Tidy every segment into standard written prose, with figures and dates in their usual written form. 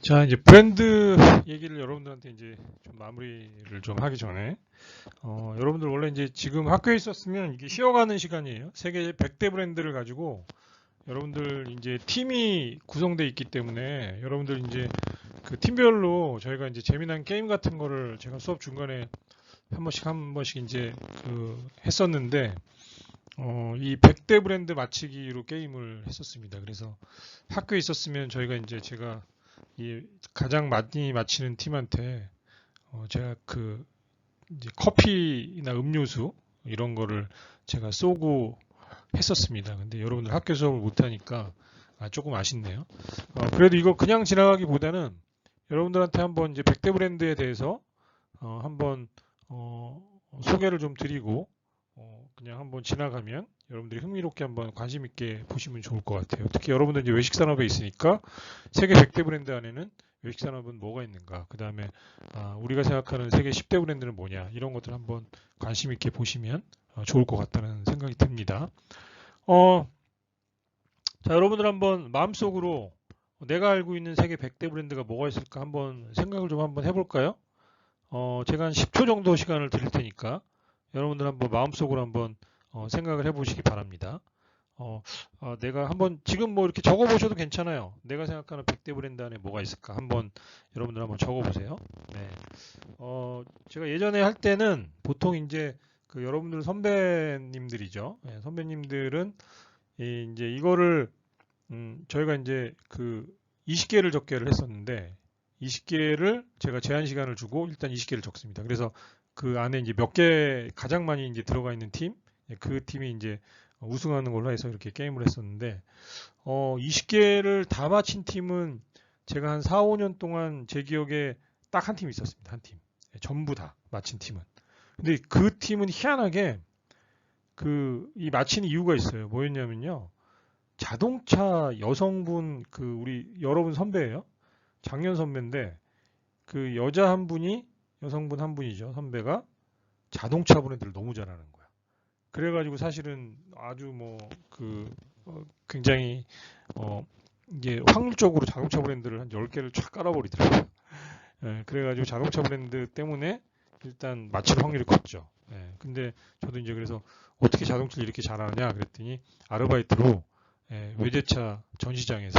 자, 이제 브랜드 얘기를 여러분들한테 이제 좀 마무리를 좀 하기 전에, 여러분들 원래 이제 지금 학교에 있었으면 이게 쉬어가는 시간이에요. 세계 100대 브랜드를 가지고 여러분들 이제 팀이 구성되어 있기 때문에 여러분들 이제 그 팀별로 저희가 이제 재미난 게임 같은 거를 제가 수업 중간에 한 번씩 이제 그 했었는데, 이 100대 브랜드 맞히기로 게임을 했었습니다. 그래서 학교에 있었으면 저희가 이제 제가 이 가장 많이 맞히는 팀한테 제가 그 이제 커피나 음료수 이런 거를 제가 쏘고 했었습니다. 근데 여러분들 학교 수업을 못 하니까 조금 아쉽네요. 그래도 이거 그냥 지나가기보다는 여러분들한테 한번 이제 100대 브랜드에 대해서 한번 소개를 좀 드리고 그냥 한번 지나가면 여러분들이 흥미롭게 한번 관심 있게 보시면 좋을 것 같아요. 특히 여러분들 이제 외식 산업에 있으니까 세계 100대 브랜드 안에는 외식 산업은 뭐가 있는가? 그 다음에 우리가 생각하는 세계 10대 브랜드는 뭐냐? 이런 것들 한번 관심 있게 보시면 좋을 것 같다는 생각이 듭니다. 어, 자, 여러분들 한번 마음속으로 내가 알고 있는 세계 100대 브랜드가 뭐가 있을까 한번 생각을 좀 한번 해볼까요? 제가 한 10초 정도 시간을 드릴 테니까 여러분들 한번 마음속으로 한번 생각을 해보시기 바랍니다. 내가 한번 지금 뭐 이렇게 적어보셔도 괜찮아요. 내가 생각하는 100대 브랜드 안에 뭐가 있을까 한번 여러분들 한번 적어보세요. 네. 제가 예전에 할 때는 보통 이제 그 여러분들 선배님들이죠. 네, 선배님들은 이제 이거를 저희가 이제 그 20개를 적게를 했었는데 20개를 제가 제한 시간을 주고 일단 20개를 적습니다. 그래서 그 안에 이제 몇 개 가장 많이 이제 들어가 있는 팀, 그 팀이 이제 우승하는 걸로 해서 이렇게 게임을 했었는데 20개를 다 마친 팀은 제가 한 4, 5년 동안 제 기억에 딱 한 팀 있었습니다. 한 팀. 전부 다 마친 팀은. 근데 그 팀은 희한하게 이 마친 이유가 있어요. 뭐였냐면요. 자동차 여성분 우리 여러분 선배예요. 작년 선배인데 그 여자 한 분이 여성분 한 분이죠. 선배가 자동차 브랜드를 너무 잘하는 거야. 그래가지고 사실은 아주 굉장히 이게 확률적으로 자동차 브랜드를 한 10개를 쫙 깔아버리더라고요. 예, 그래가지고 자동차 브랜드 때문에 일단 맞힐 확률이 컸죠. 예, 근데 저도 이제 그래서 어떻게 자동차를 이렇게 잘하느냐 그랬더니 아르바이트로 외제차 전시장에서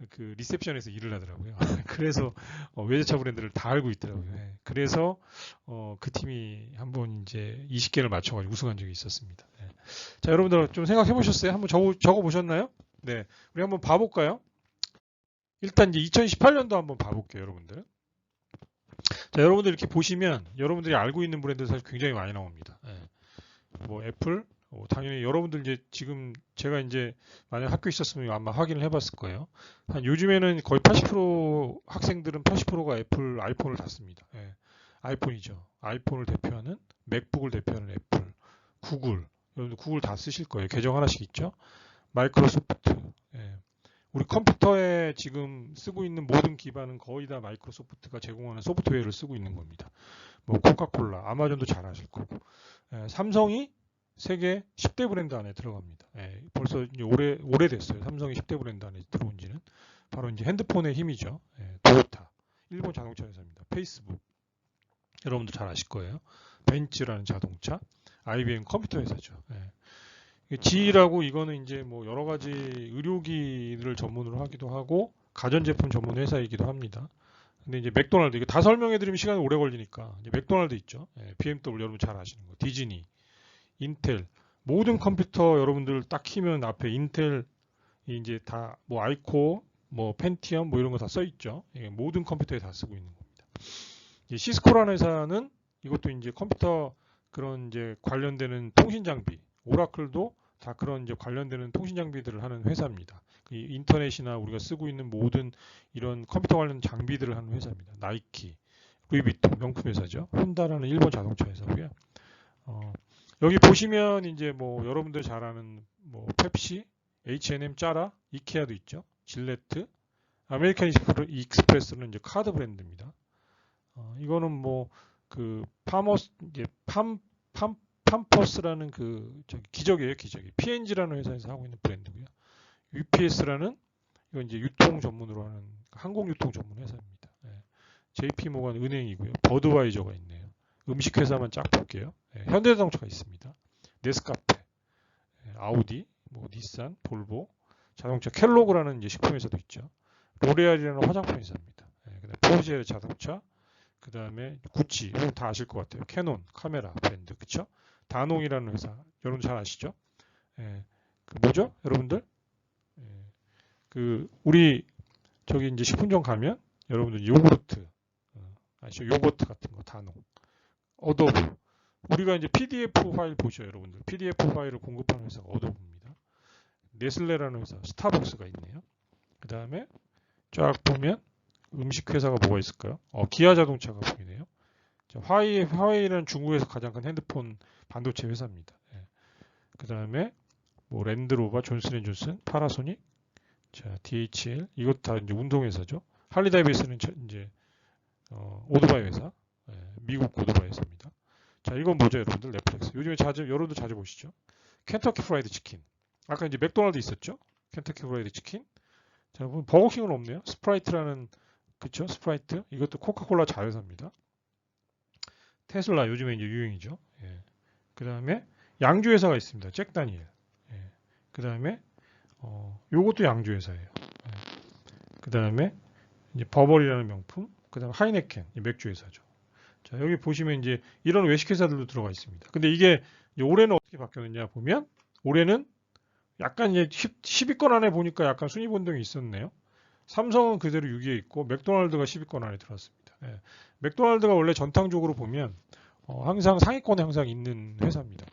그 리셉션에서 일을 하더라고요. 그래서 외제차 브랜드를 다 알고 있더라고요. 예, 그래서 그 팀이 한번 이제 20개를 맞춰가지고 우승한 적이 있었습니다. 예. 자, 여러분들 좀 생각해 보셨어요? 한번 적어 보셨나요? 네, 우리 한번 봐볼까요? 일단 이제 2018년도 한번 봐볼게요, 여러분들. 자, 여러분들 이렇게 보시면 여러분들이 알고 있는 브랜드 사실 굉장히 많이 나옵니다. 예. 뭐 애플, 당연히 여러분들 이제 지금 제가 이제 만약 학교에 있었으면 아마 확인을 해봤을 거예요. 한 요즘에는 거의 80% 학생들은 80%가 애플 아이폰을 다 씁니다. 예. 아이폰이죠. 아이폰을 대표하는 맥북을 대표하는 애플, 구글. 여러분들 구글 다 쓰실 거예요. 계정 하나씩 있죠. 마이크로소프트. 예. 우리 컴퓨터에 지금 쓰고 있는 모든 기반은 거의 다 마이크로소프트가 제공하는 소프트웨어를 쓰고 있는 겁니다. 뭐 코카콜라, 아마존도 잘 아실 거고. 삼성이 세계 10대 브랜드 안에 들어갑니다. 벌써 이제 오래됐어요. 삼성이 10대 브랜드 안에 들어온 지는. 바로 이제 핸드폰의 힘이죠. 도요타, 일본 자동차 회사입니다. 페이스북, 여러분도 잘 아실 거예요. 벤츠라는 자동차, IBM 컴퓨터 회사죠. GE라고 이거는 이제 뭐 여러 가지 의료기를 전문으로 하기도 하고 가전제품 전문 회사이기도 합니다. 근데 이제 맥도날드 이거 다 설명해 드리면 시간이 오래 걸리니까 이제 맥도날드 있죠. BMW 여러분 잘 아시는 거. 디즈니, 인텔 모든 컴퓨터 여러분들 딱 키면 앞에 인텔 이제 다 뭐 아이코 뭐 펜티엄 뭐 이런 거 다 써 있죠. 모든 컴퓨터에 다 쓰고 있는 겁니다. 이제 시스코라는 회사는 이것도 이제 컴퓨터 그런 이제 관련되는 통신 장비, 오라클도 다 그런 이제 관련되는 통신 장비들을 하는 회사입니다. 인터넷이나 우리가 쓰고 있는 모든 이런 컴퓨터 관련 장비들을 하는 회사입니다. 나이키, 루이비통 명품 회사죠. 혼다라는 일본 자동차 회사고요. 어, 여기 보시면 이제 뭐 여러분들 잘 아는 뭐 펩시, H&M, 짜라, 이케아도 있죠. 질레트, 아메리칸 익스프레스는 이제 카드 브랜드입니다. 이거는 뭐 그 파머스 이제 팜퍼스라는 그 저기 기적이에요, 기적이. P&G라는 회사에서 하고 있는 브랜드고요. UPS라는 이건 이제 유통 전문으로 하는 항공 유통 전문 회사입니다. JP 모간 은행이고요. 버드와이저가 있네요. 음식 회사만 쫙 볼게요. 현대자동차가 있습니다. 네스카페, 아우디, 뭐 닛산, 볼보, 자동차 켈로그라는 이제 식품 회사도 있죠. 로레알이라는 화장품 회사입니다. 그다음에 포르쉐 자동차, 그다음에 구찌, 이건 다 아실 것 같아요. 캐논, 카메라 브랜드, 그쵸? 다농이라는 회사, 여러분 잘 아시죠? 그 뭐죠, 여러분들? 그 우리 저기 이제 식품점 가면 여러분들 요구르트, 아시죠? 요거트 같은 거 다농, 어도브. 우리가 이제 PDF 파일 보죠, 여러분들. PDF 파일을 공급하는 회사가 어도브입니다. 네슬레라는 회사, 스타벅스가 있네요. 그 다음에 쫙 보면 음식 회사가 뭐가 있을까요? 기아 자동차가 보이네요. 화웨이는 중국에서 가장 큰 핸드폰 반도체 회사입니다. 그 다음에 뭐 랜드로버, 존슨앤존슨, 파나소닉, 자, DHL, 이것 다 이제 운동회사죠. 할리다이비스는 이제 오토바이 회사, 미국 오토바이 회사입니다. 자, 이건 뭐죠, 여러분들? 넷플릭스. 요즘에 여러분도 자주 보시죠. 켄터키 프라이드 치킨. 아까 이제 맥도날드 있었죠? 켄터키 프라이드 치킨. 자, 버거킹은 없네요. 스프라이트라는, 그쵸? 스프라이트. 이것도 코카콜라 자회사입니다. 테슬라, 요즘에 이제 유행이죠. 그 다음에 양주 회사가 있습니다. 잭 다니엘. 그 다음에 요것도 양주 회사예요. 그 다음에 이제 버벌이라는 명품. 그 다음에 하이네켄, 맥주 회사죠. 자, 여기 보시면 이제 이런 외식 회사들도 들어가 있습니다. 근데 이게 이제 올해는 어떻게 바뀌었느냐 보면 올해는 약간 이제 10위권 안에 보니까 약간 순위 변동이 있었네요. 삼성은 그대로 6위에 있고 맥도날드가 10위권 안에 들어왔습니다. 맥도날드가 원래 전탕적으로 보면 항상 상위권에 항상 있는 회사입니다.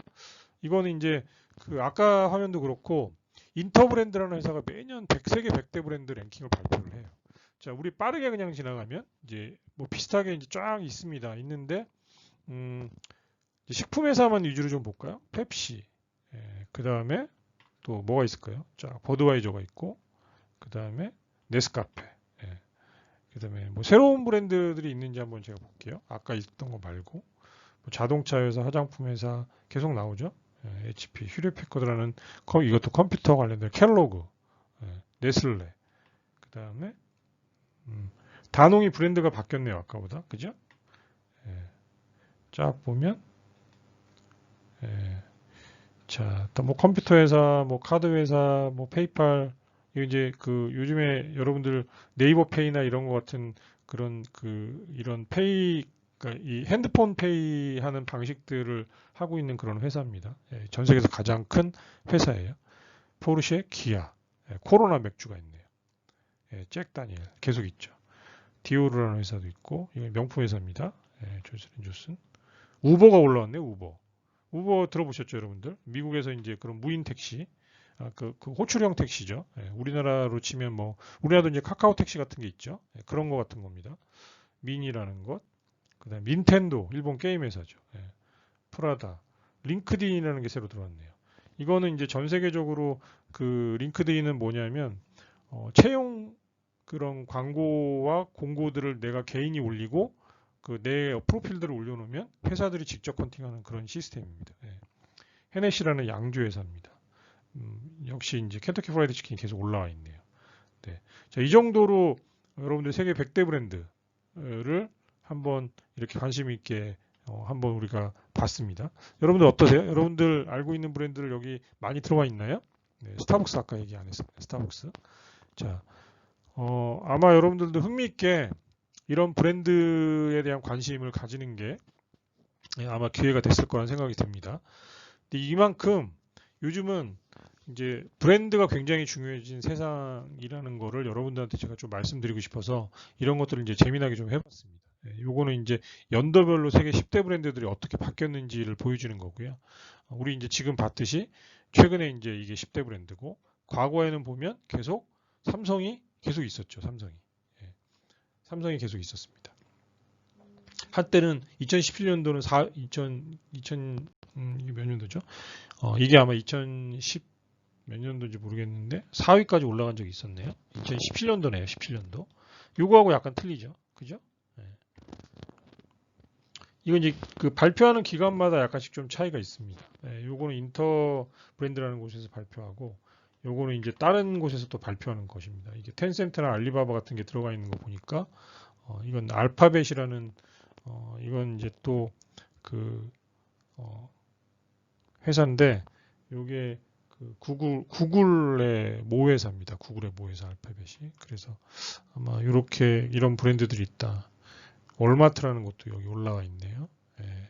이거는 이제 그 아까 화면도 그렇고 인터브랜드라는 회사가 매년 세계 100대 브랜드 랭킹을 발표를 해요. 자, 우리 빠르게 그냥 지나가면 이제 뭐 비슷하게 이제 쫙 있습니다. 있는데 식품 회사만 위주로 좀 볼까요? 펩시. 그 다음에 또 뭐가 있을까요? 자, 버드와이저가 있고, 그 다음에 네스카페. 그 다음에 뭐 새로운 브랜드들이 있는지 한번 제가 볼게요. 아까 있던 거 말고 뭐 자동차 회사, 화장품 회사 계속 나오죠. HP, 휴레패커드라는 이것도 컴퓨터 관련된 켈로그, 네슬레. 그 다음에 다농이 브랜드가 바뀌었네요, 아까보다. 그죠? 쫙 보면, 자, 또 뭐 컴퓨터 회사, 뭐 카드 회사, 뭐 페이팔, 이거 이제 그 요즘에 여러분들 네이버 페이나 이런 거 같은 그런 이런 페이, 그러니까 이 핸드폰 페이 하는 방식들을 하고 있는 그런 회사입니다. 전 세계에서 가장 큰 회사예요. 포르쉐, 기아, 코로나 맥주가 있네요. 잭 다니엘 계속 있죠. 디오르라는 회사도 있고, 이거 명품 회사입니다. 존슨앤존슨. 우버가 올라왔네요, 우버. 우버 들어보셨죠, 여러분들? 미국에서 이제 그런 무인 택시, 그 호출형 택시죠. 우리나라로 치면 뭐, 우리나라도 이제 카카오 택시 같은 게 있죠. 그런 거 같은 겁니다. 미니라는 것. 그 다음에 닌텐도, 일본 게임 회사죠. 프라다. 링크드인이라는 게 새로 들어왔네요. 이거는 이제 전 세계적으로 그 링크드인은 뭐냐면, 채용 그런 광고와 공고들을 내가 개인이 올리고 그 내 프로필들을 올려놓으면 회사들이 직접 컨팅하는 그런 시스템입니다. 헤네시라는 양주 회사입니다. 역시 이제 켄터키 프라이드 치킨이 계속 올라와 있네요. 네. 자, 이 정도로 여러분들 세계 100대 브랜드를 한번 이렇게 관심 있게 한번 우리가 봤습니다. 여러분들 어떠세요? 여러분들 알고 있는 브랜드를 여기 많이 들어와 있나요? 네, 스타벅스 아까 얘기 안 했습니다. 스타벅스. 자, 아마 여러분들도 흥미있게 이런 브랜드에 대한 관심을 가지는 게 아마 기회가 됐을 거라는 생각이 듭니다. 근데 이만큼 요즘은 이제 브랜드가 굉장히 중요해진 세상이라는 거를 여러분들한테 제가 좀 말씀드리고 싶어서 이런 것들을 이제 재미나게 좀 해봤습니다. 요거는 이제 연도별로 세계 10대 브랜드들이 어떻게 바뀌었는지를 보여주는 거고요. 우리 이제 지금 봤듯이 최근에 이제 이게 10대 브랜드고 과거에는 보면 계속 삼성이 계속 있었죠. 삼성이 계속 있었습니다. 한때는 2017년도는 2000 이게 몇 년도죠? 이게 아마 2010 몇 년도인지 모르겠는데 4위까지 올라간 적이 있었네요. 2017년도네요. 17년도. 요거하고 약간 틀리죠. 그죠? 이건 이제 그 발표하는 기간마다 약간씩 좀 차이가 있습니다. 요거는 인터 브랜드라는 곳에서 발표하고 요거는 이제 다른 곳에서 또 발표하는 것입니다. 이게 텐센트나 알리바바 같은 게 들어가 있는 거 보니까 이건 알파벳이라는 이건 이제 또 그 회사인데 요게 그 구글의 모회사입니다. 구글의 모회사 알파벳이. 그래서 아마 이렇게 이런 브랜드들이 있다. 월마트라는 것도 여기 올라와 있네요. 예.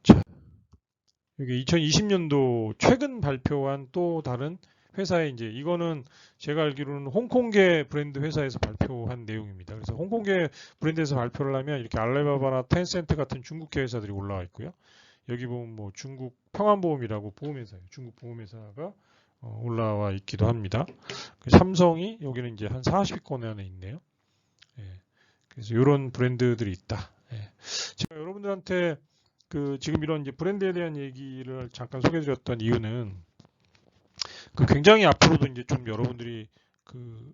자, 이게 2020년도 최근 발표한 또 다른 회사의 이제 이거는 제가 알기로는 홍콩계 브랜드 회사에서 발표한 내용입니다. 그래서 홍콩계 브랜드에서 발표를 하면 이렇게 알리바바나 텐센트 같은 중국계 회사들이 올라와 있고요. 여기 보면 뭐 중국 평안보험이라고 보험회사예요. 중국 보험회사가 올라와 있기도 합니다. 삼성이 여기는 이제 한 40위권 안에 있네요. 예. 그래서 이런 브랜드들이 있다. 예. 제가 여러분들한테 그 지금 이런 이제 브랜드에 대한 얘기를 잠깐 소개해드렸던 이유는 그 굉장히 앞으로도 이제 좀 여러분들이 그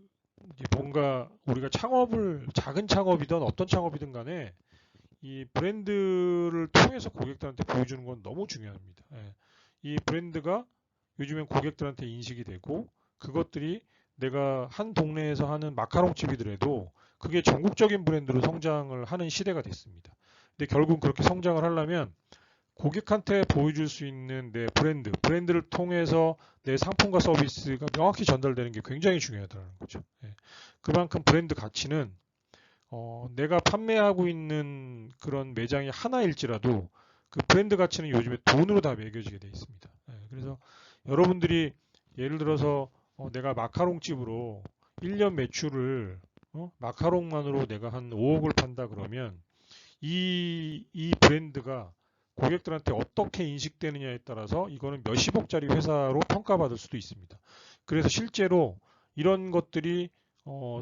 이제 뭔가 우리가 창업을 작은 창업이든 어떤 창업이든 간에 이 브랜드를 통해서 고객들한테 보여주는 건 너무 중요합니다. 예. 이 브랜드가 요즘엔 고객들한테 인식이 되고 그것들이 내가 한 동네에서 하는 마카롱집이더라도 그게 전국적인 브랜드로 성장을 하는 시대가 됐습니다. 근데 결국 그렇게 성장을 하려면 고객한테 보여줄 수 있는 내 브랜드를 통해서 내 상품과 서비스가 명확히 전달되는 게 굉장히 중요하다는 거죠. 예. 그만큼 브랜드 가치는 내가 판매하고 있는 그런 매장이 하나일지라도 그 브랜드 가치는 요즘에 돈으로 다 매겨지게 돼 있습니다. 예. 그래서 여러분들이 예를 들어서 내가 마카롱집으로 1년 매출을 마카롱만으로 내가 한 5억을 판다 그러면 이 브랜드가 고객들한테 어떻게 인식되느냐에 따라서 이거는 몇십억짜리 회사로 평가받을 수도 있습니다. 그래서 실제로 이런 것들이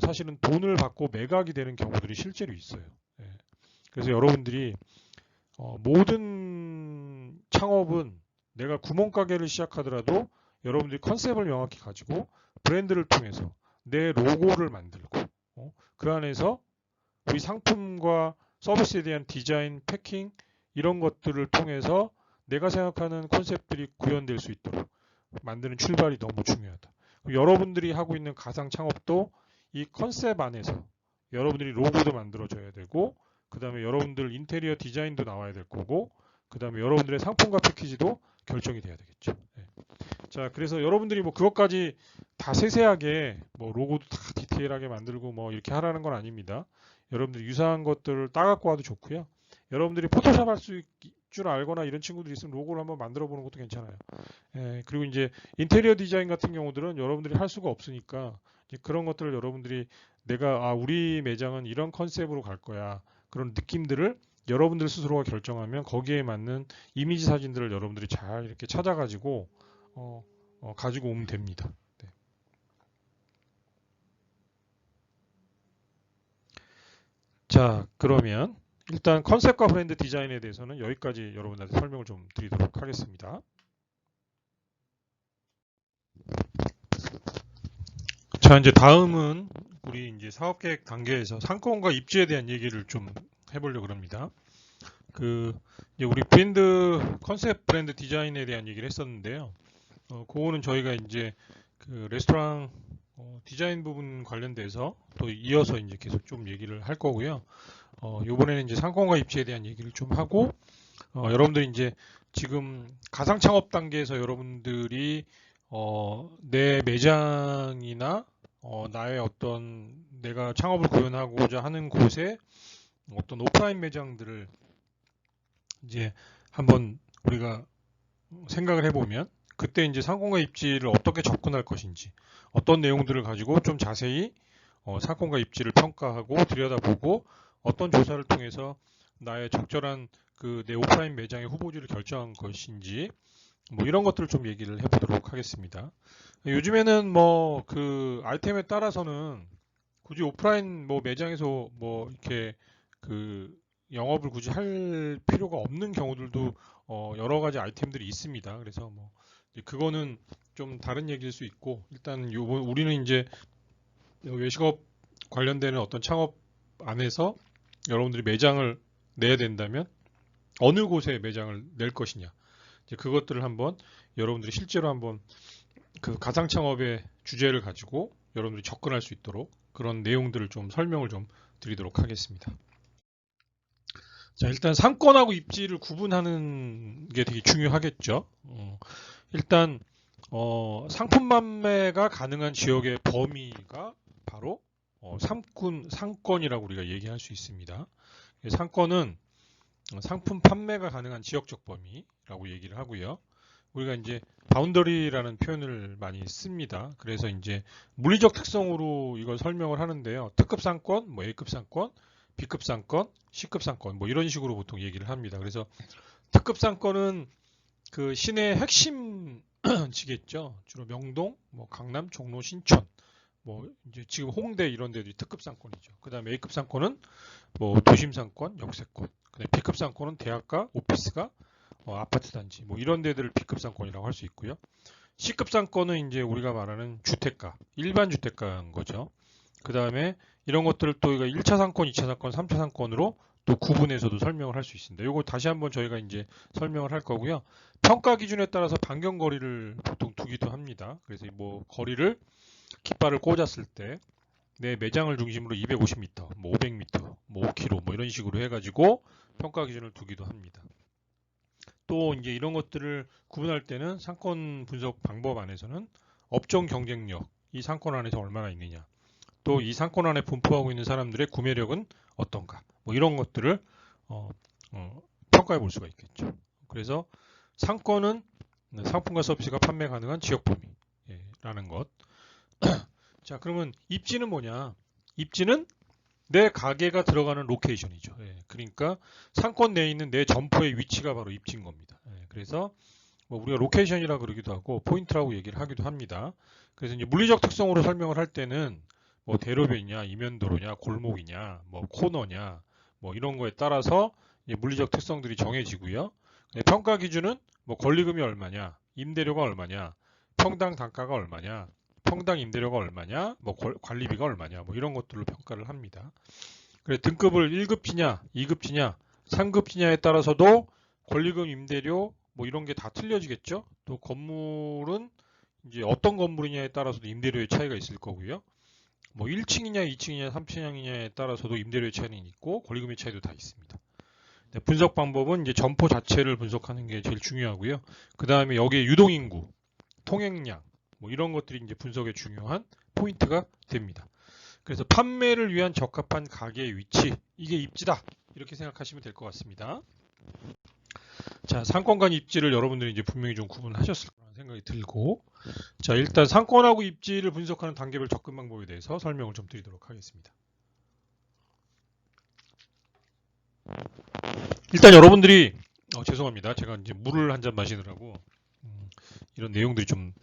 사실은 돈을 받고 매각이 되는 경우들이 실제로 있어요. 예. 그래서 여러분들이 모든 창업은 내가 구멍가게를 시작하더라도 여러분들이 컨셉을 명확히 가지고 브랜드를 통해서 내 로고를 만들고 그 안에서 우리 상품과 서비스에 대한 디자인, 패킹 이런 것들을 통해서 내가 생각하는 컨셉들이 구현될 수 있도록 만드는 출발이 너무 중요하다. 여러분들이 하고 있는 가상 창업도 이 컨셉 안에서 여러분들이 로고도 만들어줘야 되고 그 다음에 여러분들 인테리어 디자인도 나와야 될 거고 그 다음에 여러분들의 상품과 패키지도 결정이 돼야 되겠죠. 네. 자, 그래서 여러분들이 뭐 그것까지 다 세세하게 뭐 로고도 다 디테일하게 만들고 뭐 이렇게 하라는 건 아닙니다. 여러분들이 유사한 것들을 따갖고 와도 좋고요. 여러분들이 포토샵 할 줄 알거나 이런 친구들이 있으면 로고를 한번 만들어 보는 것도 괜찮아요. 예, 그리고 이제 인테리어 디자인 같은 경우들은 여러분들이 할 수가 없으니까 이제 그런 것들을 여러분들이 내가 우리 매장은 이런 컨셉으로 갈 거야. 그런 느낌들을 여러분들 스스로가 결정하면 거기에 맞는 이미지 사진들을 여러분들이 잘 이렇게 찾아가지고 가지고 오면 됩니다. 네. 자, 그러면 일단 컨셉과 브랜드 디자인에 대해서는 여기까지 여러분들한테 설명을 좀 드리도록 하겠습니다. 자, 이제 다음은 우리 이제 사업계획 단계에서 상권과 입지에 대한 얘기를 좀 해보려고 합니다. 이제 우리 브랜드 컨셉 브랜드 디자인에 대한 얘기를 했었는데요. 그거는 저희가 이제 그 레스토랑 디자인 부분 관련돼서 또 이어서 이제 계속 좀 얘기를 할 거고요. 이번에는 이제 상권과 입지에 대한 얘기를 좀 하고, 여러분들이 이제 지금 가상 창업 단계에서 여러분들이 내 매장이나 나의 어떤 내가 창업을 구현하고자 하는 곳에 어떤 오프라인 매장들을 이제 한번 우리가 생각을 해보면 그때 이제 상권과 입지를 어떻게 접근할 것인지 어떤 내용들을 가지고 좀 자세히 상권과 입지를 평가하고 들여다보고 어떤 조사를 통해서 나의 적절한 그 내 오프라인 매장의 후보지를 결정한 것인지 뭐 이런 것들을 좀 얘기를 해보도록 하겠습니다. 요즘에는 뭐 그 아이템에 따라서는 굳이 오프라인 뭐 매장에서 뭐 이렇게 그 영업을 굳이 할 필요가 없는 경우들도 여러 가지 아이템들이 있습니다. 그래서 뭐 그거는 좀 다른 얘기일 수 있고 일단 우리는 이제 외식업 관련되는 어떤 창업 안에서 여러분들이 매장을 내야 된다면 어느 곳에 매장을 낼 것이냐 이제 그것들을 한번 여러분들이 실제로 한번 그 가상창업의 주제를 가지고 여러분들이 접근할 수 있도록 그런 내용들을 좀 설명을 좀 드리도록 하겠습니다. 자, 일단 상권하고 입지를 구분하는 게 되게 중요하겠죠. 일단 상품 판매가 가능한 지역의 범위가 바로 상권이라고 우리가 얘기할 수 있습니다. 상권은 상품 판매가 가능한 지역적 범위라고 얘기를 하고요. 우리가 이제 바운더리라는 표현을 많이 씁니다. 그래서 이제 물리적 특성으로 이걸 설명을 하는데요. 특급 상권, 뭐 A급 상권, B급 상권, C급 상권, 뭐 이런 식으로 보통 얘기를 합니다. 그래서 특급 상권은 그 시내의 핵심 지겠죠. 주로 명동, 뭐 강남, 종로, 신촌, 뭐 이제 지금 홍대 이런 데들이 특급 상권이죠. 그다음에 A급 상권은 뭐 도심 상권, 역세권. 그다음에 B급 상권은 대학가, 오피스가, 아파트 단지, 뭐 이런 데들을 B급 상권이라고 할 수 있고요. C급 상권은 이제 우리가 말하는 주택가, 일반 주택가인 거죠. 그다음에 이런 것들을 또 1차 상권, 2차 상권, 3차 상권으로 또 구분해서도 설명을 할 수 있습니다. 이거 다시 한번 저희가 이제 설명을 할 거고요. 평가 기준에 따라서 반경 거리를 보통 두기도 합니다. 그래서 뭐 거리를 깃발을 꽂았을 때 내 매장을 중심으로 250m, 뭐 500m, 뭐 5km 뭐 이런 식으로 해가지고 평가 기준을 두기도 합니다. 또 이제 이런 것들을 구분할 때는 상권 분석 방법 안에서는 업종 경쟁력, 이 상권 안에서 얼마나 있느냐, 또 이 상권 안에 분포하고 있는 사람들의 구매력은 어떤가, 뭐 이런 것들을 평가해 볼 수가 있겠죠. 그래서 상권은 상품과 서비스가 판매 가능한 지역 범위라는 것. 자, 그러면 입지는 뭐냐? 입지는 내 가게가 들어가는 로케이션이죠. 그러니까 상권 내에 있는 내 점포의 위치가 바로 입지인 겁니다. 그래서 뭐 우리가 로케이션이라 그러기도 하고 포인트라고 얘기를 하기도 합니다. 그래서 이제 물리적 특성으로 설명을 할 때는 뭐 대로변이냐, 이면도로냐, 골목이냐, 뭐 코너냐, 뭐 이런 거에 따라서 물리적 특성들이 정해지고요. 평가 기준은 뭐 권리금이 얼마냐, 임대료가 얼마냐, 평당 단가가 얼마냐, 평당 임대료가 얼마냐, 뭐 관리비가 얼마냐, 뭐 이런 것들로 평가를 합니다. 그래 등급을 1급지냐, 2급지냐, 3급지냐에 따라서도 권리금, 임대료 뭐 이런 게 다 틀려지겠죠. 또 건물은 이제 어떤 건물이냐에 따라서도 임대료의 차이가 있을 거고요. 뭐 1층이냐, 2층이냐, 3층이냐에 따라서도 임대료의 차이는 있고 권리금의 차이도 다 있습니다. 분석 방법은 이제 점포 자체를 분석하는 게 제일 중요하고요. 그 다음에 여기에 유동인구, 통행량, 뭐 이런 것들이 이제 분석에 중요한 포인트가 됩니다. 그래서 판매를 위한 적합한 가게의 위치, 이게 입지다. 이렇게 생각하시면 될 것 같습니다. 자, 상권과 입지를 여러분들이 이제 분명히 좀 구분하셨을 거라는 생각이 들고, 자, 일단 상권하고 입지를 분석하는 단계별 접근 방법에 대해서 설명을 좀 드리도록 하겠습니다. 일단 여러분들이 죄송합니다. 제가 이제 물을 한 잔 마시느라고 이런 내용들이 좀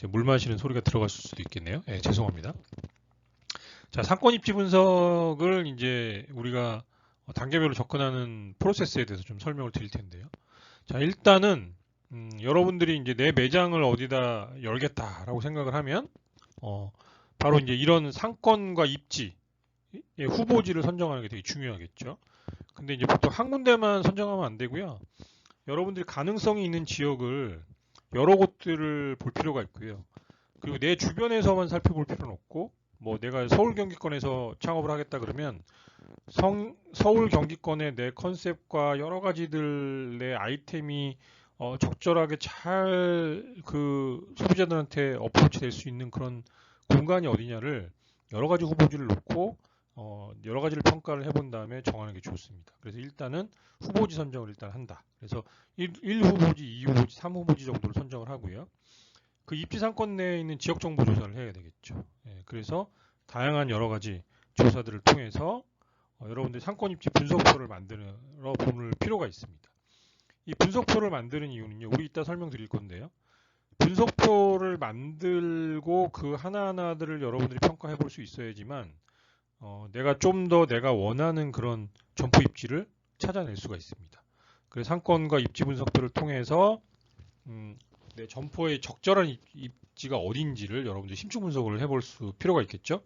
물 마시는 소리가 들어갔을 수도 있겠네요. 죄송합니다. 자, 상권 입지 분석을 이제 우리가 단계별로 접근하는 프로세스에 대해서 좀 설명을 드릴 텐데요. 자, 일단은 여러분들이 이제 내 매장을 어디다 열겠다라고 생각을 하면 바로 이제 이런 상권과 입지의 후보지를 선정하는 게 되게 중요하겠죠. 근데 이제 보통 한 군데만 선정하면 안 되고요. 여러분들이 가능성이 있는 지역을 여러 곳들을 볼 필요가 있고요. 그리고 내 주변에서만 살펴볼 필요는 없고, 뭐 내가 서울 경기권에서 창업을 하겠다 그러면 서울 경기권의 내 컨셉과 여러 가지들 내 아이템이 적절하게 잘 그 소비자들한테 어프로치 될 수 있는 그런 공간이 어디냐를 여러 가지 후보지를 놓고 여러 가지를 평가를 해본 다음에 정하는 게 좋습니다. 그래서 일단은 후보지 선정을 일단 한다. 그래서 1후보지, 2후보지, 3후보지 정도를 선정을 하고요. 그 입지 상권 내에 있는 지역 정보 조사를 해야 되겠죠. 그래서 다양한 여러 가지 조사들을 통해서 여러분들 상권 입지 분석표를 만들어 볼 필요가 있습니다. 이 분석표를 만드는 이유는요. 우리 이따 설명드릴 건데요. 분석표를 만들고 그 하나하나들을 여러분들이 평가해 볼 수 있어야지만 내가 좀 더 내가 원하는 그런 점포 입지를 찾아낼 수가 있습니다. 그래서 상권과 입지 분석표를 통해서 내 점포의 적절한 입지가 어딘지를 여러분들이 심층 분석을 해볼 필요가 있겠죠.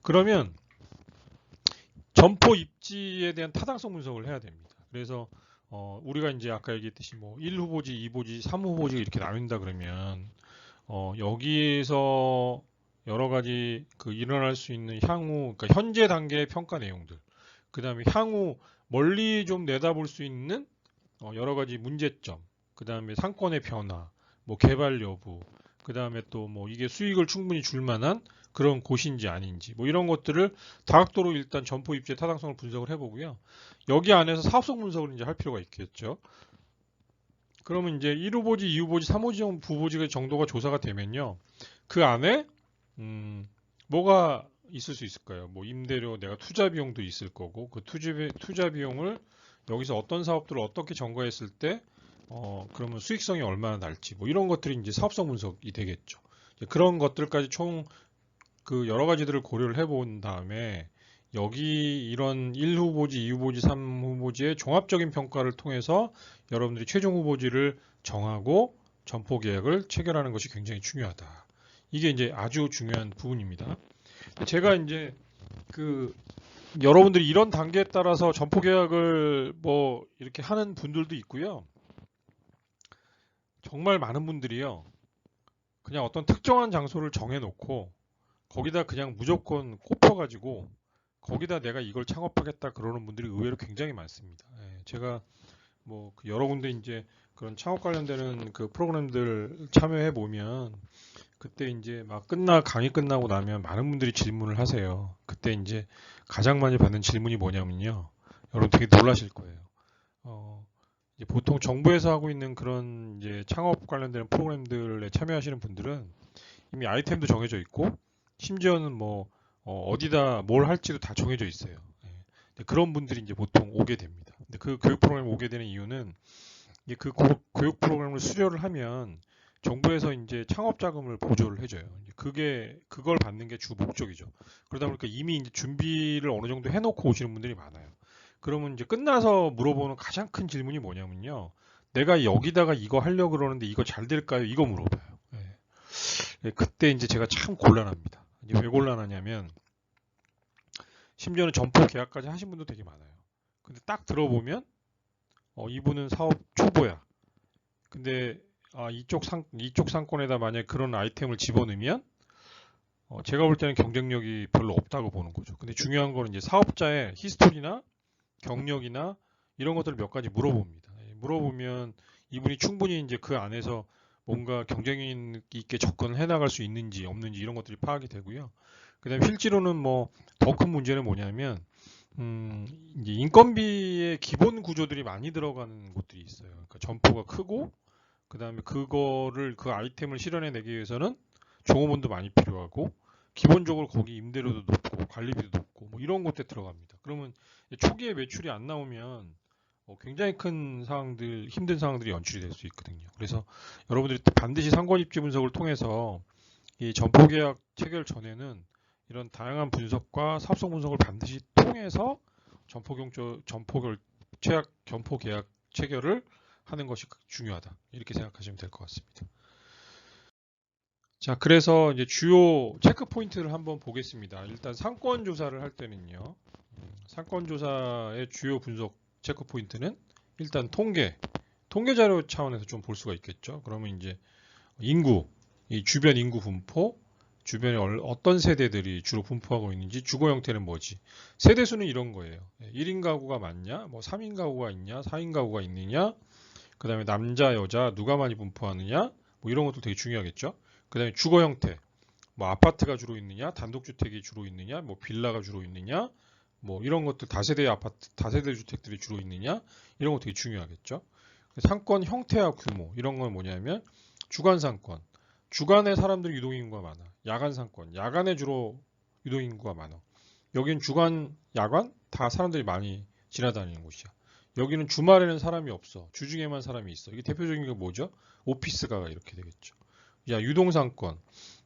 그러면 점포 입지에 대한 타당성 분석을 해야 됩니다. 그래서 우리가 이제 아까 얘기했듯이 뭐 1후보지, 2후보지, 3후보지 이렇게 나눈다 그러면 여기에서 여러 가지 그 일어날 수 있는 향후, 그러니까 현재 단계의 평가 내용들, 그 다음에 향후 멀리 좀 내다볼 수 있는 여러 가지 문제점, 그 다음에 상권의 변화, 뭐 개발 여부, 그 다음에 또 뭐 이게 수익을 충분히 줄 만한 그런 곳인지 아닌지, 뭐 이런 것들을 다각도로 일단 점포 입지의 타당성을 분석을 해보고요. 여기 안에서 사업성 분석을 이제 할 필요가 있겠죠. 그러면 이제 1후보지, 2후보지, 3후보지, 부보지 정도가 조사가 되면요. 그 안에 뭐가 있을 수 있을까요? 뭐 임대료, 내가 투자 비용도 있을 거고 그 투자 비용을 여기서 어떤 사업들을 어떻게 점거했을 때 그러면 수익성이 얼마나 날지 뭐 이런 것들이 이제 사업성 분석이 되겠죠. 그런 것들까지 총 그 여러 가지들을 고려를 해본 다음에 여기 이런 1후보지, 2후보지, 3후보지의 종합적인 평가를 통해서 여러분들이 최종 후보지를 정하고 점포 계약을 체결하는 것이 굉장히 중요하다. 이게 이제 아주 중요한 부분입니다. 제가 이제 그 여러분들이 이런 단계에 따라서 점포 계약을 뭐 이렇게 하는 분들도 있고요. 정말 많은 분들이요. 그냥 어떤 특정한 장소를 정해놓고 거기다 그냥 무조건 꼽혀가지고 거기다 내가 이걸 창업하겠다 그러는 분들이 의외로 굉장히 많습니다. 예, 제가 뭐 여러 군데 이제 그런 창업 관련되는 그 프로그램들 참여해 보면 그때 이제 막 강의 끝나고 나면 많은 분들이 질문을 하세요. 그때 이제 가장 많이 받는 질문이 뭐냐면요. 여러분 되게 놀라실 거예요. 이제 보통 정부에서 하고 있는 그런 이제 창업 관련되는 프로그램들에 참여하시는 분들은 이미 아이템도 정해져 있고 심지어는 뭐 어디다 뭘 할지도 다 정해져 있어요. 예. 그런 분들이 이제 보통 오게 됩니다. 근데 그 교육 프로그램 오게 되는 이유는 이제 그 교육 프로그램을 수료를 하면 정부에서 이제 창업 자금을 보조를 해줘요. 그걸 받는 게 주 목적이죠. 그러다 보니까 이미 이제 준비를 어느 정도 해놓고 오시는 분들이 많아요. 그러면 이제 끝나서 물어보는 가장 큰 질문이 뭐냐면요. 내가 여기다가 이거 하려고 그러는데 이거 잘 될까요? 이거 물어봐요. 예. 예, 그때 이제 제가 참 곤란합니다. 이제 왜 곤란하냐면 심지어는 점포 계약까지 하신 분도 되게 많아요. 근데 딱 들어보면 이분은 사업 초보야. 근데 이쪽 상권에다 만약 그런 아이템을 집어넣으면 제가 볼 때는 경쟁력이 별로 없다고 보는 거죠. 근데 중요한 거는 이제 사업자의 히스토리나 경력이나 이런 것들을 몇 가지 물어봅니다. 예, 물어보면 이분이 충분히 이제 그 안에서 뭔가 경쟁 있게 접근을 해나갈 수 있는지 없는지 이런 것들이 파악이 되고요. 그다음에 실제로는 뭐 더 큰 문제는 뭐냐면 이제 인건비의 기본 구조들이 많이 들어가는 곳들이 있어요. 그러니까 점포가 크고 그다음에 그 아이템을 실현해내기 위해서는 종업원도 많이 필요하고 기본적으로 거기 임대료도 높고 관리비도 높고 뭐 이런 것들 들어갑니다. 그러면 초기에 매출이 안 나오면 굉장히 큰 상황들, 힘든 상황들이 연출이 될 수 있거든요. 그래서 여러분들이 반드시 상권입지 분석을 통해서 이 점포 계약 체결 전에는 이런 다양한 분석과 사업성 분석을 반드시 통해서 점포 계약 체결을 하는 것이 중요하다. 이렇게 생각하시면 될 것 같습니다. 자, 그래서 이제 주요 체크 포인트를 한번 보겠습니다. 일단 상권 조사를 할 때는요. 상권 조사의 주요 분석 체크 포인트는 일단 통계 자료 차원에서 좀 볼 수가 있겠죠. 그러면 이제 인구, 이 주변 인구 분포, 주변에 어떤 세대들이 주로 분포하고 있는지, 주거 형태는 뭐지. 세대수는 이런 거예요. 1인 가구가 많냐, 뭐 3인 가구가 있냐, 4인 가구가 있느냐, 그 다음에 남자, 여자, 누가 많이 분포하느냐, 뭐 이런 것도 되게 중요하겠죠. 그 다음에 주거 형태, 뭐 아파트가 주로 있느냐, 단독주택이 주로 있느냐, 뭐 빌라가 주로 있느냐, 뭐 이런 것들 다세대 주택들이 주로 있느냐, 이런 거 되게 중요하겠죠. 상권 형태와 규모, 이런 건 뭐냐면 주간 상권, 주간에 사람들이 유동인구가 많아. 야간 상권, 야간에 주로 유동인구가 많아. 여기는 주간, 야간 다 사람들이 많이 지나다니는 곳이야. 여기는 주말에는 사람이 없어. 주중에만 사람이 있어. 이게 대표적인 게 뭐죠? 오피스가 이렇게 되겠죠. 야, 유동상권.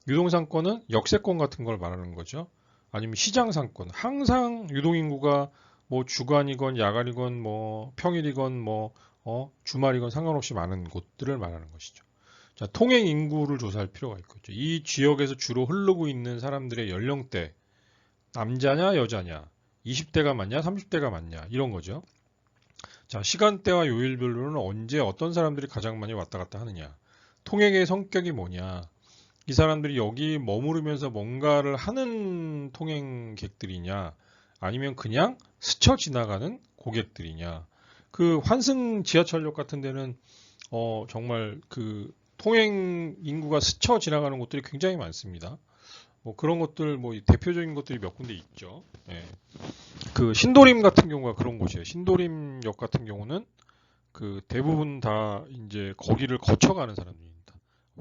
유동상권은 역세권 같은 걸 말하는 거죠. 아니면 시장상권. 항상 유동인구가 뭐 주간이건 야간이건 뭐 평일이건 뭐 주말이건 상관없이 많은 곳들을 말하는 것이죠. 자, 통행 인구를 조사할 필요가 있겠죠. 이 지역에서 주로 흐르고 있는 사람들의 연령대, 남자냐 여자냐, 20대가 많냐 30대가 많냐 이런 거죠. 자, 시간대와 요일별로는 언제 어떤 사람들이 가장 많이 왔다 갔다 하느냐, 통행의 성격이 뭐냐, 이 사람들이 여기 머무르면서 뭔가를 하는 통행객들이냐, 아니면 그냥 스쳐 지나가는 고객들이냐. 그 환승 지하철역 같은 데는 정말 그 통행 인구가 스쳐 지나가는 곳들이 굉장히 많습니다. 뭐 그런 것들, 뭐 대표적인 것들이 몇 군데 있죠. 예. 그 신도림 같은 경우가 그런 곳이에요. 신도림역 같은 경우는 그 대부분 다 이제 거기를 거쳐가는 사람들입니다.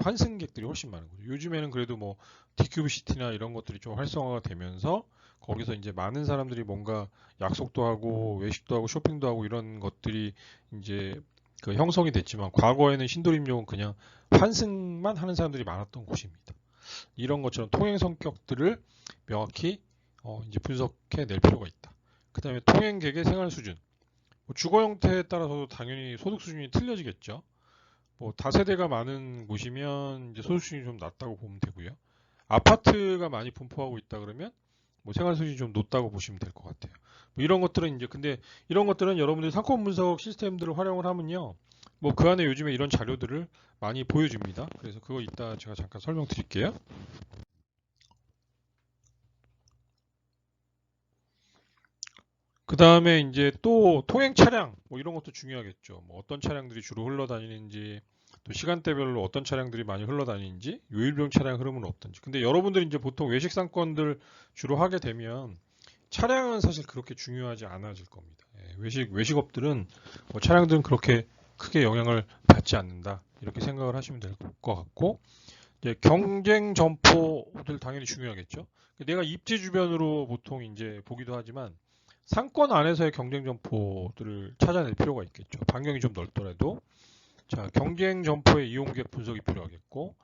환승객들이 훨씬 많은 거죠. 요즘에는 그래도 뭐 디큐브시티나 이런 것들이 좀 활성화가 되면서 거기서 이제 많은 사람들이 뭔가 약속도 하고 외식도 하고 쇼핑도 하고 이런 것들이 이제 그 형성이 됐지만, 과거에는 신도림역은 그냥 환승만 하는 사람들이 많았던 곳입니다. 이런 것처럼 통행 성격들을 명확히 이제 분석해 낼 필요가 있다. 그 다음에 통행객의 생활 수준, 뭐 주거 형태에 따라서도 당연히 소득 수준이 틀려지겠죠. 뭐 다세대가 많은 곳이면 이제 소득 수준이 좀 낮다고 보면 되고요. 아파트가 많이 분포하고 있다 그러면 뭐 생활 수준이 좀 높다고 보시면 될 것 같아요. 뭐 이런 것들은 이제, 근데 이런 것들은 여러분들이 상권 분석 시스템들을 활용을 하면요, 뭐 그 안에 요즘에 이런 자료들을 많이 보여줍니다. 그래서 그거 이따 제가 잠깐 설명드릴게요. 그 다음에 이제 또 통행 차량, 뭐 이런 것도 중요하겠죠. 뭐 어떤 차량들이 주로 흘러다니는지, 또 시간대별로 어떤 차량들이 많이 흘러다니는지, 요일별 차량 흐름은 어떤지. 근데 여러분들이 이제 보통 외식 상권들 주로 하게 되면 차량은 사실 그렇게 중요하지 않아질 겁니다. 예, 외식업들은 뭐 차량들은 그렇게 크게 영향을 받지 않는다, 이렇게 생각을 하시면 될 것 같고, 이제 경쟁 점포들 당연히 중요하겠죠. 내가 입지 주변으로 보통 이제 보기도 하지만 상권 안에서의 경쟁 점포들을 찾아낼 필요가 있겠죠. 반경이 좀 넓더라도. 자, 경쟁 점포의 이용객 분석이 필요하겠고,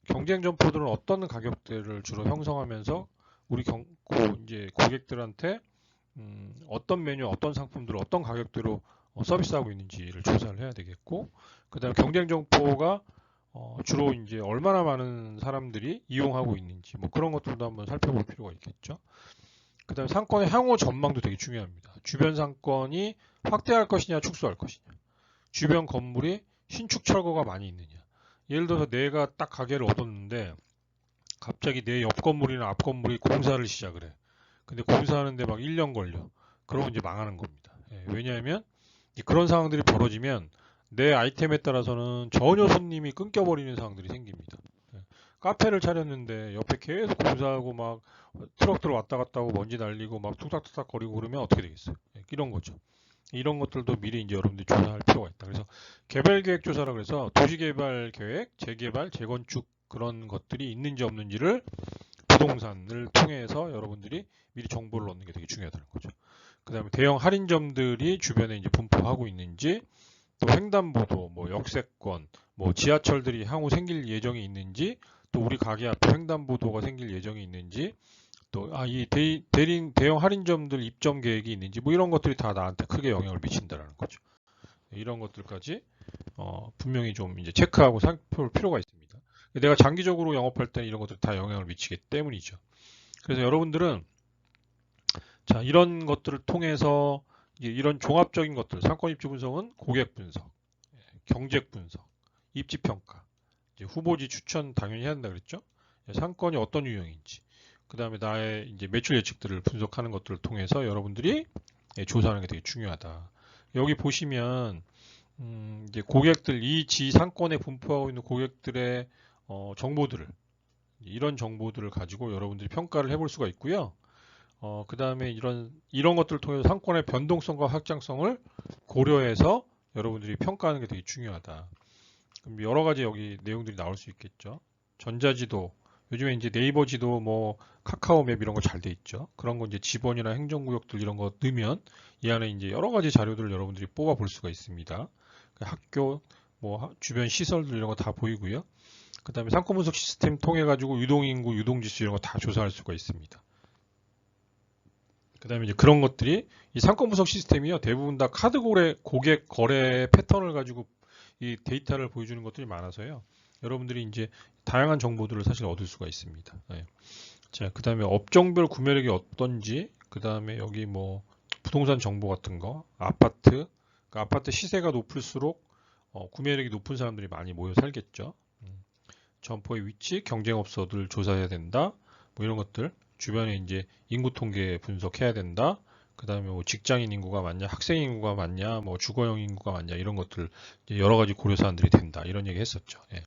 경쟁 점포들은 어떤 가격대를 주로 형성하면서 우리 이제 고객들한테 어떤 메뉴, 어떤 상품들을 어떤 가격대로 서비스하고 있는지를 조사를 해야 되겠고, 그다음 경쟁 점포가 주로 이제 얼마나 많은 사람들이 이용하고 있는지, 뭐 그런 것들도 한번 살펴볼 필요가 있겠죠. 그다음에 상권의 향후 전망도 되게 중요합니다. 주변 상권이 확대할 것이냐 축소할 것이냐, 주변 건물이 신축 철거가 많이 있느냐. 예를 들어서 내가 딱 가게를 얻었는데 갑자기 내 옆 건물이나 앞 건물이 공사를 시작을 해. 근데 공사하는데 막 1년 걸려. 그러면 이제 망하는 겁니다. 예, 왜냐하면 그런 상황들이 벌어지면 내 아이템에 따라서는 전혀 손님이 끊겨버리는 상황들이 생깁니다. 예, 카페를 차렸는데 옆에 계속 공사하고 막 트럭들 왔다 갔다 하고 먼지 날리고 막 툭탁툭탁 거리고 그러면 어떻게 되겠어요? 예, 이런 거죠. 이런 것들도 미리 이제 여러분들이 조사할 필요가 있다. 그래서 개발계획 조사라 그래서 도시개발계획, 재개발, 재건축 그런 것들이 있는지 없는지를 부동산을 통해서 여러분들이 미리 정보를 얻는 게 되게 중요하다는 거죠. 그 다음에 대형 할인점들이 주변에 이제 분포하고 있는지, 또 횡단보도, 뭐 역세권, 뭐 지하철들이 향후 생길 예정이 있는지, 또 우리 가게 앞에 횡단보도가 생길 예정이 있는지, 또 이 대형 할인점들 입점 계획이 있는지, 뭐 이런 것들이 다 나한테 크게 영향을 미친다라는 거죠. 이런 것들까지 분명히 좀 이제 체크하고 살펴볼 필요가 있습니다. 내가 장기적으로 영업할 때는 이런 것들 다 영향을 미치기 때문이죠. 그래서 여러분들은 자, 이런 것들을 통해서 이런 종합적인 것들, 상권 입지 분석은 고객 분석, 경쟁 분석, 입지 평가, 후보지 추천 당연히 해야 된다 그랬죠. 상권이 어떤 유형인지, 그 다음에 나의 이제 매출 예측들을 분석하는 것들을 통해서 여러분들이 조사하는 게 되게 중요하다. 여기 보시면 이제 고객들, 이 지 상권에 분포하고 있는 고객들의 정보들을, 이런 정보들을 가지고 여러분들이 평가를 해볼 수가 있고요. 그 다음에 이런 것들을 통해서 상권의 변동성과 확장성을 고려해서 여러분들이 평가하는 게 되게 중요하다. 그럼 여러 가지 여기 내용들이 나올 수 있겠죠. 전자지도, 요즘에 이제 네이버 지도, 뭐 카카오 맵 이런 거 잘 돼 있죠. 그런 거 이제 지번이나 행정구역들 이런 거 넣으면 이 안에 이제 여러 가지 자료들을 여러분들이 뽑아 볼 수가 있습니다. 학교, 뭐 주변 시설들 이런 거 다 보이고요. 그 다음에 상권 분석 시스템 통해 가지고 유동인구, 유동지수 이런 거 다 조사할 수가 있습니다. 그 다음에 이제 그런 것들이 이 상권 분석 시스템이요, 대부분 다 카드 고객 거래 패턴을 가지고 이 데이터를 보여주는 것들이 많아서요. 여러분들이 이제 다양한 정보들을 사실 얻을 수가 있습니다. 네. 자, 그 다음에 업종별 구매력이 어떤지, 그 다음에 여기 뭐 부동산 정보 같은 거, 아파트, 그러니까 아파트 시세가 높을수록 구매력이 높은 사람들이 많이 모여 살겠죠. 점포의 위치, 경쟁업소들 조사해야 된다. 뭐 이런 것들. 주변에 이제 인구 통계 분석해야 된다. 그 다음에 뭐 직장인 인구가 많냐, 학생 인구가 많냐, 뭐 주거용 인구가 많냐, 이런 것들 여러 가지 고려 사안들이 된다. 이런 얘기 했었죠. 예.